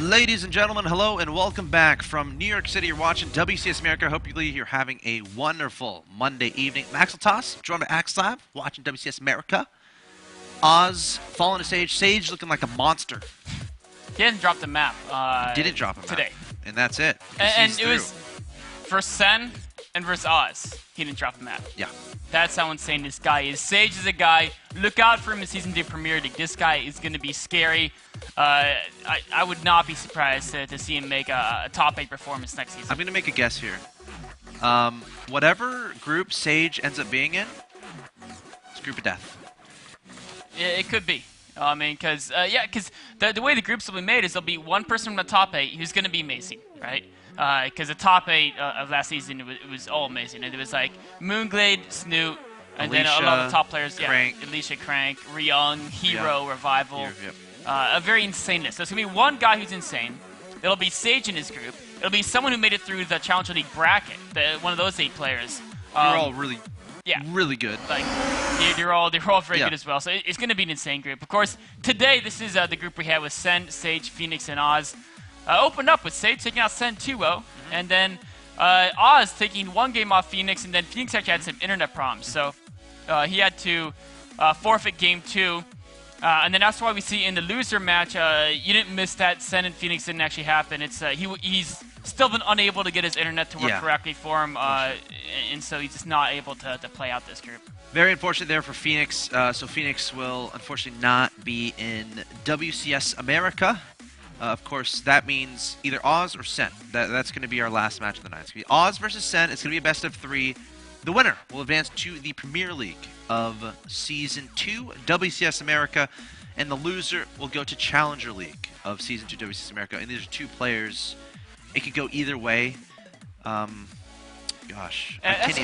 Ladies and gentlemen, hello and welcome back from New York City. You're watching WCS America. Hopefully you're having a wonderful Monday evening. I'm Axeltoss, joined by Axslav, watching WCS America. Oz falling to Sage. Sage looking like a monster. He hasn't dropped a map. Didn't drop a map today. And that's it. And it was for Sen and versus Oz. He didn't drop a map. Yeah. That's how insane this guy is. Sage is a guy. Look out for him in Season 2 Premier League. This guy is going to be scary. I would not be surprised to see him make a top 8 performance next season. I'm going to make a guess here. Whatever group Sage ends up being in, it's group of death. It could be. I mean, because the way the groups will be made is there'll be one person from the top 8 who's going to be amazing, right? Because the top 8 of last season, it was all amazing. And it was like Moonglade, Snoot, and Alicia, then a lot of the top players. Crank. Yeah, Alicia, Crank, Ryung, Hero, Revival. Yep. A very insane list. So it's going to be one guy who's insane. It'll be Sage in his group. It'll be someone who made it through the Challenger League bracket, one of those 8 players. They're all really good. Like, they're all very good as well. So it's going to be an insane group. Of course, today this is the group we had with Sen, Sage, Phoenix, and Oz. Opened up with Sage taking out Sen 2-0, and then Oz taking one game off Phoenix, and then Phoenix actually had some internet problems. So he had to forfeit game 2. And then that's why we see in the loser match, you didn't miss that. Sen and Phoenix didn't actually happen. It's he's still been unable to get his internet to work correctly for him, and so he's just not able to play out this group. Very unfortunate there for Phoenix. So Phoenix will unfortunately not be in WCS America. Of course, that means either Oz or Sen. That's going to be our last match of the night. It's going to be Oz versus Sen. It's going to be a best of 3. The winner will advance to the Premier League of Season 2 WCS America, and the loser will go to Challenger League of Season 2 WCS America. And these are 2 players. It could go either way. Gosh, I can't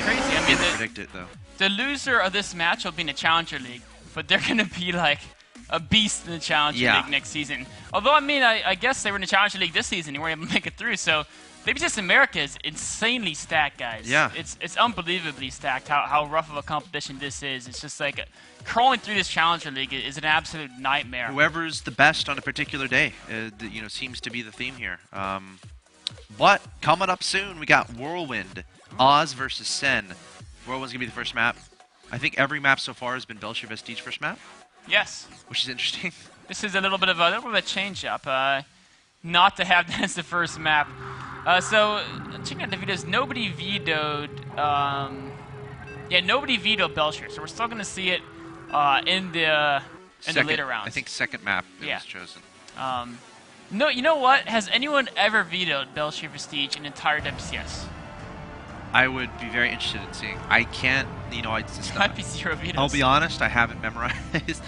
even predict it though. The loser of this match will be in the Challenger League, but they're going to be like a beast in the Challenger League next season. Although, I mean, I guess they were in the Challenger League this season and weren't able to make it through, so WCS America is insanely stacked, guys. Yeah. It's unbelievably stacked how rough of a competition this is. It's just like crawling through this Challenger League is an absolute nightmare. Whoever's the best on a particular day, seems to be the theme here. But coming up soon, we got Whirlwind, Oz versus Sen. Whirlwind's going to be the first map. I think every map so far has been Belcher Vestige first map. Yes. Which is interesting. This is a little bit of a change-up. Not to have that as the first map. So, checking out the videos, nobody vetoed... nobody vetoed Belcher, so we're still going to see it in the later rounds. I think second map was chosen. No, you know what? Has anyone ever vetoed Belcher Vestige in entire WCS? I would be very interested in seeing. I can't, It might be 0 vetoes. I'll be honest, I haven't memorized.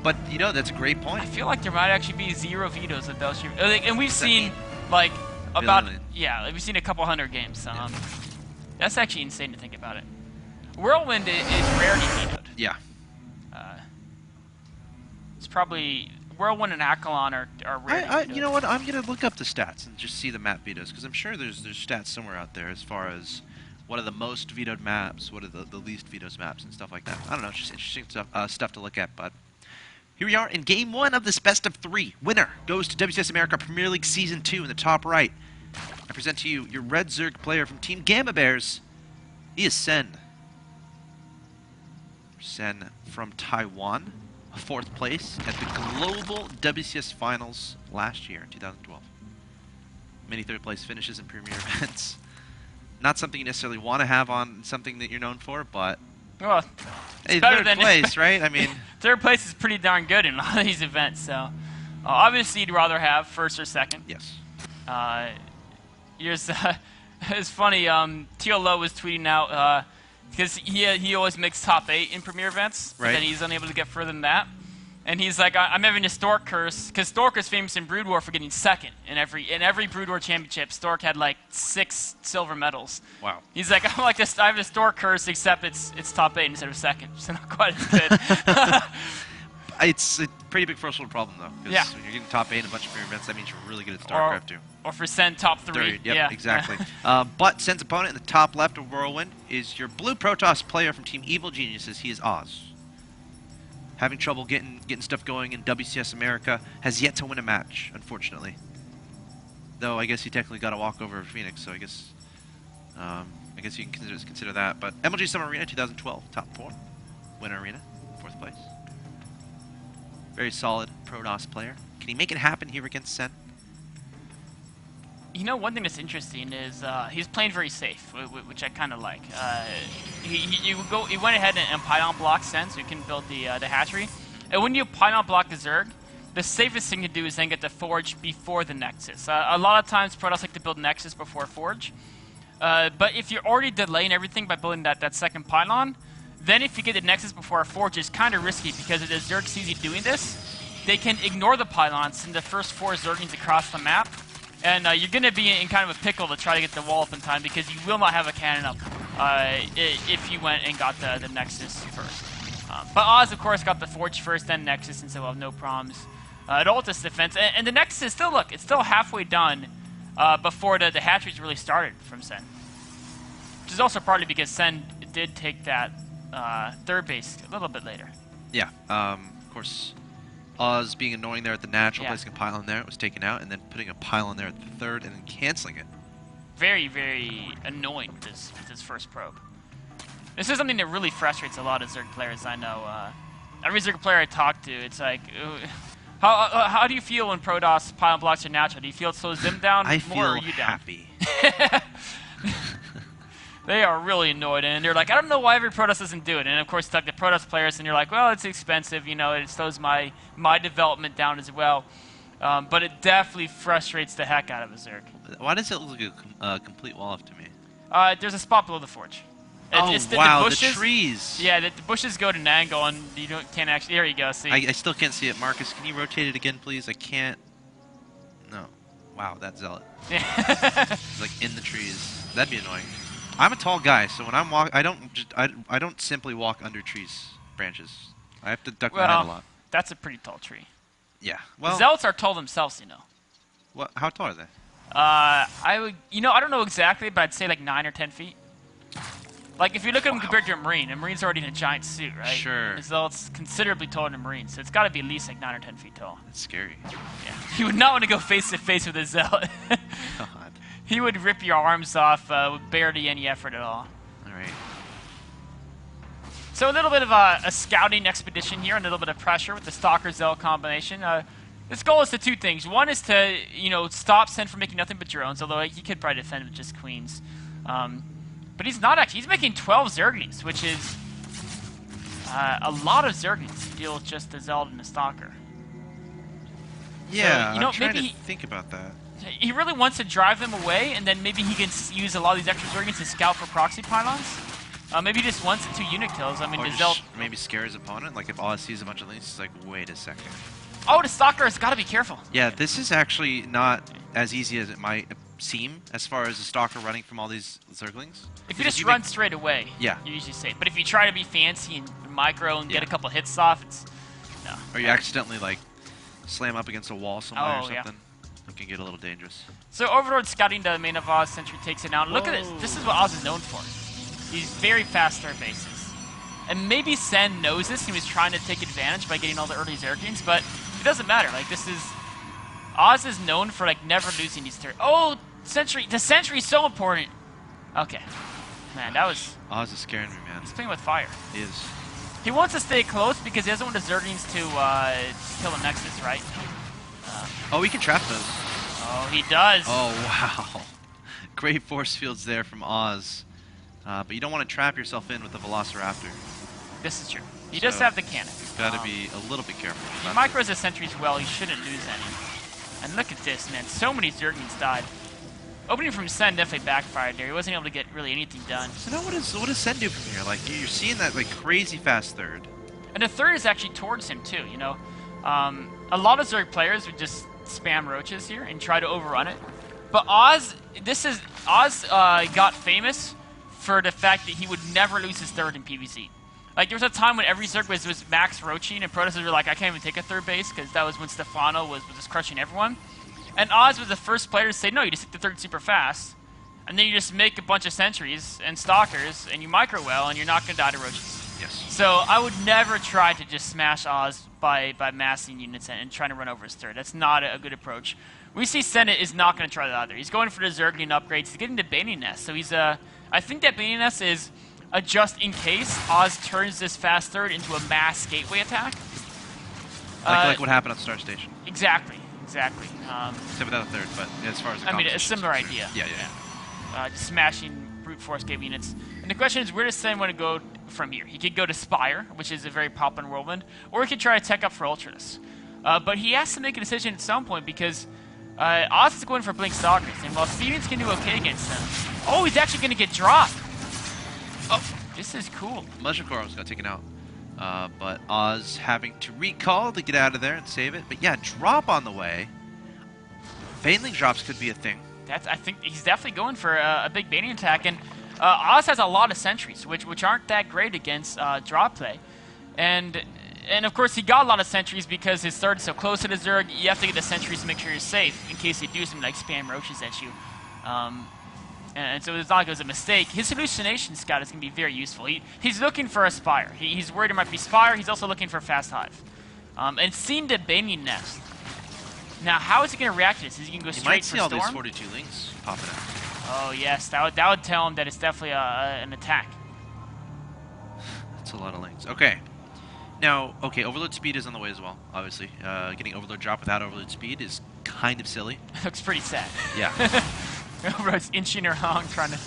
But, that's a great point. I feel like there might actually be 0 vetoes with Belcher. And we've seen, like, we've seen a couple hundred games. That's actually insane to think about it. Whirlwind is rarely vetoed. Yeah. It's probably... Whirlwind and Aquilon are rarely vetoed. You know what? I'm going to look up the stats and just see the map vetoes, because I'm sure there's stats somewhere out there as far as what are the most vetoed maps, what are the least vetoed maps, and stuff like that. I don't know. It's just interesting stuff to look at, but... Here we are in Game 1 of this best of 3. Winner goes to WCS America Premier League Season 2 in the top right. I present to you your Red Zerg player from Team Gamma Bears. He is Sen. Sen from Taiwan, 4th place at the Global WCS Finals last year in 2012. Many 3rd place finishes in Premier events. Not something you necessarily want to have on something that you're known for, but... Well, it's better than 3rd place, right? I mean, 3rd place is pretty darn good in a lot of these events. So, obviously, you'd rather have 1st or 2nd. Yes. It's funny. TLO was tweeting out because he always makes top 8 in Premier events, right? But then he's unable to get further than that. And he's like, I'm having a Stork curse, because Stork is famous in Brood War for getting 2nd in every Brood War championship. Stork had like 6 silver medals. Wow. He's like, I have a Stork curse, except it's top 8 instead of 2nd, so not quite as good. It's a pretty big first world problem though, because when you're getting top 8 in a bunch of premier events, that means you're really good at StarCraft too. Or for Sen, top 3. Yep, exactly. But Sen's opponent in the top left of Whirlwind is your blue Protoss player from Team Evil Geniuses. He is Oz. Having trouble getting stuff going in WCS America, has yet to win a match, unfortunately. Though I guess he technically got a walk over Phoenix, so I guess you can consider that. But MLG Summer Arena 2012, top 4, winner arena, 4th place. Very solid Protoss player. Can he make it happen here against Sen? You know, one thing that's interesting is he's playing very safe, which I kind of like. He went ahead and pylon blocked Sen, so you can build the hatchery. And when you pylon block the Zerg, the safest thing to do is then get the Forge before the Nexus. A lot of times, Protoss like to build Nexus before Forge. But if you're already delaying everything by building that second pylon, then if you get the Nexus before a Forge, it's kind of risky, because if the Zerg sees you doing this, they can ignore the pylons, send the first 4 Zerglings across the map, and you're going to be in kind of a pickle to try to get the wall up in time, because you will not have a cannon up if you went and got the Nexus first. But Oz, of course, got the Forge first, then Nexus, and so we'll have no problems at all with this defense. And the Nexus is still, look, it's still halfway done before the hatcheries really started from Sen. Which is also partly because Sen did take that 3rd base a little bit later. Yeah, of course, Oz being annoying there at the natural, placing a pylon there, it was taken out, and then putting a pylon there at the 3rd, and then canceling it. Very, very annoying with his first probe. This is something that really frustrates a lot of Zerg players I know. Every Zerg player I talk to, it's like, how do you feel when Protoss pylon blocks your natural? Do you feel it slows them down more, or are you down? Happy. They are really annoyed, and they're like, I don't know why every Protoss doesn't do it. And of course, talk to Protoss players, and you're like, well, it's expensive, you know, it slows my development down as well. But it definitely frustrates the heck out of a Zerg. Why does it look like a complete wall off to me? There's a spot below the Forge. Wow, the bushes, the trees. Yeah, the bushes go to an angle, and you can't actually. There you go. See. I still can't see it. Marcus, can you rotate it again, please? I can't. No. Wow, that zealot. It's like in the trees. That'd be annoying. I'm a tall guy, so when I'm I don't simply walk under trees, branches. I have to duck my head a lot. That's a pretty tall tree. Yeah. Well, the zealots are tall themselves, you know. What? How tall are they? I don't know exactly, but I'd say like 9 or 10 feet. Like, if you look at them compared to a Marine Marine's already in a giant suit, right? Sure. The Zealot's considerably taller than a Marine, so it's got to be at least like 9 or 10 feet tall. That's scary. Yeah. You would not want to go face-to-face with a Zealot. God. He would rip your arms off with barely any effort at all. All right. So a little bit of a scouting expedition here, and a little bit of pressure with the Stalker-Zealot combination. This goal is to 2 things. One is to, stop Sen from making nothing but drones, although he could probably defend with just queens. But he's not actually. He's making 12 Zerglings, which is a lot of Zerglings to deal with just the Zealot and the Stalker. Yeah, so, I'm trying maybe to think about that. He really wants to drive them away, and then maybe he can use a lot of these extra Zerglings to scout for proxy pylons. Maybe he just wants 2 unit kills. I mean, or the Zealot maybe scare his opponent. Like if Oz sees a bunch of links, he's like, wait a second. Oh, the Stalker has got to be careful. Yeah, this is actually not as easy as it might seem as far as the Stalker running from all these Zerglings. If you just run straight away, yeah, you're usually safe. But if you try to be fancy and micro and get a couple hits off, it's no. Or you accidentally like slam up against a wall somewhere or something. It can get a little dangerous. So Overlord scouting the main of Oz, Sentry takes it down. Look at this. This is what Oz is known for. These very fast third bases. And maybe Sen knows this. He was trying to take advantage by getting all the early Zerglings, but it doesn't matter. Like, this is... Oz is known for, like, never losing these third... Oh, Sentry. The Sentry is so important. Okay. Man, that was... Oz is scaring me, man. He's playing with fire. He is. He wants to stay close because he doesn't want the Zerglings to kill the Nexus, right? Oh, we can trap those. Oh, he does. Oh, wow. Great force fields there from Oz. But you don't want to trap yourself in with the Velociraptor. This is true. He does have the cannon. You've got to be a little bit careful. He micros the sentries well. He shouldn't lose any. And look at this, man. So many Zerglings died. Opening from Sen definitely backfired there. He wasn't able to get really anything done. So now what does Sen do from here? Like, you're seeing that like crazy fast third. And the third is actually towards him too, you know. A lot of Zerg players would just spam roaches here and try to overrun it. But Oz got famous for the fact that he would never lose his third in PvZ. Like, there was a time when every Zerg was max roaching, and Protoss were like, I can't even take a third base, because that was when Stefano was just crushing everyone. And Oz was the first player to say, no, you just take the third super fast, and then you just make a bunch of sentries and stalkers, and you micro well, and you're not going to die to roaches. Yes. So I would never try to just smash Oz by massing units and trying to run over his third. That's not a good approach. we see Senate is not going to try that either. He's going for the Zerglian upgrades. He's getting the Baiting Nest. So he's I think that Baiting Nest is a just in case Oz turns this fast third into a mass gateway attack. Like what happened on Star Station. Exactly. Except without a third, but as far as the a similar idea. Yeah. Just smashing brute force gateway units. And the question is, where does Sen want to go from here? He could go to Spire, which is a very popular whirlwind, or he could try to tech up for Ultras. But he has to make a decision at some point because Oz is going for Blink Stalkers, and while Stevens can do okay against them, he's actually going to get dropped. Oh, this is cool. Mushroom almost got taken out. But Oz having to recall to get out of there and save it. But yeah, drop on the way. Baneling drops could be a thing. I think he's definitely going for a big Baiting attack, and Oz has a lot of sentries, which aren't that great against drop play, and of course he got a lot of sentries because his third is so close to the Zerg. You have to get the sentries to make sure you're safe in case they do something like spam roaches at you, and so it's not like it was a mistake. His hallucination scout is going to be very useful. He's looking for a Spire. He's worried it might be Spire. He's also looking for Fast Hive, and seen the Baiting Nest. Now, how is he going to react to this? Is he going to go straight for Storm? You might see all these 42 links popping out. Oh, yes. That would tell him that it's definitely an attack. That's a lot of links. Okay. Now, Overload speed is on the way as well, obviously. Getting Overload drop without Overload speed is kind of silly. Looks pretty sad. Yeah. Overload's inching along trying to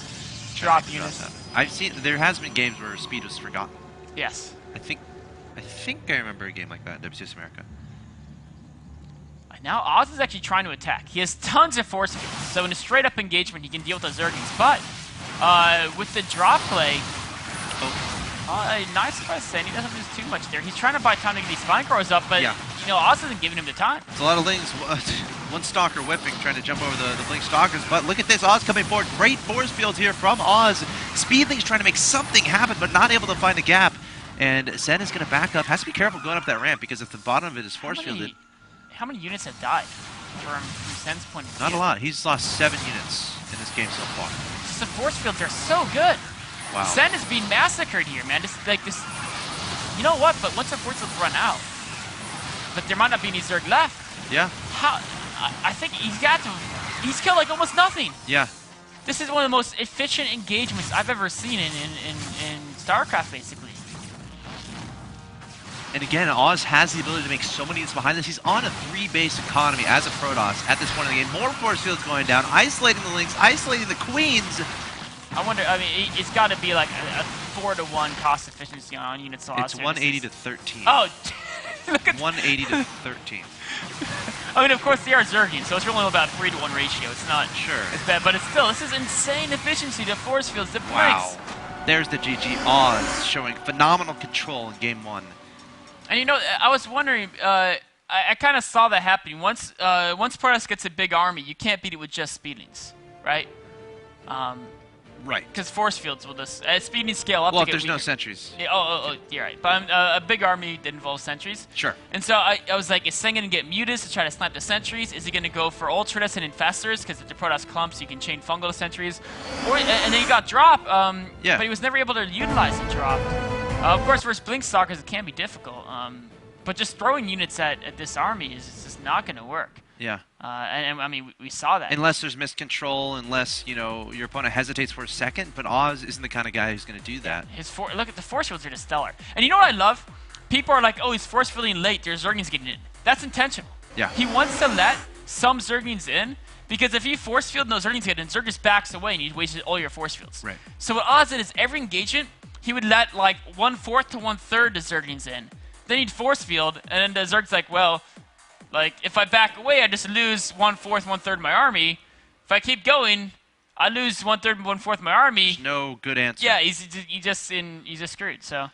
drop units. I've seen, there has been games where speed was forgotten. Yes. I think I remember a game like that in WCS America. Now Oz is actually trying to attack. He has tons of force fields, so in a straight-up engagement he can deal with those Zerglings. But with the drop play, nice by Sen. He doesn't lose too much there. He's trying to buy time to get these Spine Growers up, but Oz isn't giving him the time. It's a lot of links. One Stalker whipping, trying to jump over the Blink Stalkers, but look at this. Oz coming forward. Great force field here from Oz. Speedling's trying to make something happen, but not able to find a gap. And Sen is going to back up. Has to be careful going up that ramp because if the bottom of it is force fielded. How many units have died from Sen's point of view? Not a lot. He's lost 7 units in this game so far. Just the force fields are so good. Wow. Sen is being massacred here, man. Just like this. You know what? But once the force fields run out, but there might not be any Zerg left. Yeah. I think he's killed like almost nothing. Yeah. This is one of the most efficient engagements I've ever seen in StarCraft, basically. And again, Oz has the ability to make so many units behind this. He's on a 3-base economy as a Protoss at this point in the game. More force fields going down, isolating the links, isolating the queens. I wonder, it's got to be like a 4-to-1 cost efficiency on units. It's 180 to 13. Oh, look at 180 to 13. Of course, they are Zergian, so it's really about 3-to-1 ratio. It's not as bad, but it's still, this is insane efficiency. The force fields, the blinks. Wow. There's the GG. Oz showing phenomenal control in Game 1. And I was wondering, I kind of saw that happening. Once Protoss gets a big army, you can't beat it with just Speedlings, right? Right. Because force fields will just Speedlings scale up. Well, if there's no sentries. Yeah, you're right. But a big army that involves sentries. Sure. And so I was like, is Sen going to get Mutas to try to snipe the sentries? Is he going to go for Ultras and Infestors? Because if the Protoss clumps, you can chain fungal sentries. And then you got drop. But he was never able to utilize the drop. Of course, versus Blink Stalkers, it can be difficult. But just throwing units at this army is just not going to work. Yeah. And we saw that. Unless there's miscontrol, unless, your opponent hesitates for a second, but Oz isn't the kind of guy who's going to do that. Look at the force fields are just stellar. And you know what I love? People are like, oh, he's force fielding late, there's Zerglings getting in. That's intentional. Yeah. He wants to let some Zerglings in, because if he force field and those Zerglings get in, Zerg just backs away and you wasted all your force fields. Right. So what Oz did is every engagement, he would let like 1/4 to 1/3 the Zerglings in. Then he'd force field, and then the Zerg's like, well, like if I back away, I just lose 1/4, 1/3 of my army. If I keep going, I lose 1/3, 1/4 of my army. There's no good answer. Yeah, he's just screwed. So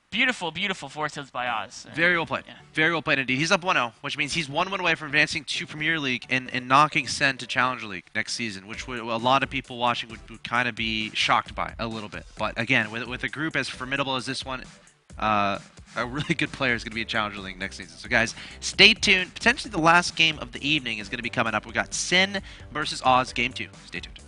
beautiful, beautiful force fields by Oz. Very well played. Yeah. Very well played indeed. He's up 1-0, which means he's 1 win away from advancing to Premier League and knocking Sen to Challenger League next season, which a lot of people watching would kind of be shocked by a little bit. But again, with a group as formidable as this one, a really good player is going to be in Challenger League next season. So guys, stay tuned. Potentially the last game of the evening is going to be coming up. We've got Sen versus Oz, Game 2. Stay tuned.